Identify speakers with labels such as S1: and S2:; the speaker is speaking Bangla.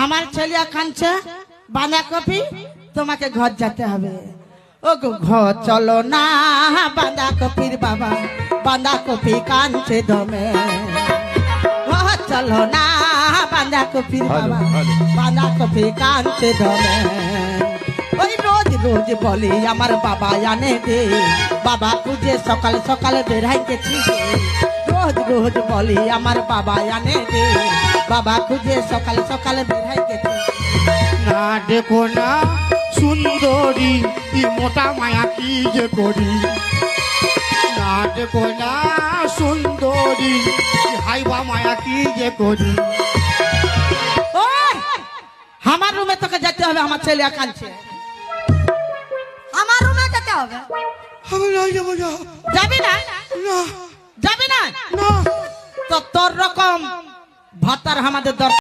S1: আমার ছেলে কাঁদছে বাঁধাকপি, তোমাকে ঘর যেতে হবে। ও গো ঘর চলো না বাঁধাকপির বাবা, বাঁধাকপি কাঁদছে দমে। ঘর চলো না বাঁধাকপির বাবা, বাঁধাকপি কাঁদছে দমে। ওই রোজ রোজ বলি আমার বাবা আনে দে, বাবা খুঁজে সকাল সকাল বেড়াই গেছি। রোজ রোজ বলি আমার বাবা আনে দে, বাবা খুঁজে সকাল সকাল বেড়াই গেছি।
S2: না দেখো না সুন্দরী ই মোটা মায়া কি যে করি, না দেখো না সুন্দরী হাইবা মায়া কি যে করি।
S1: ওই, আমার রুমে তোকে যেতে হবে, আমার ছেলে কাঁদছে।
S3: আমার রুমে যেতে হবে।
S2: আমি না যাবো না।
S1: যাবি না?
S2: না
S1: যাবি না?
S2: না
S1: তো তোর রকম ভাতার আমাদের দরকার।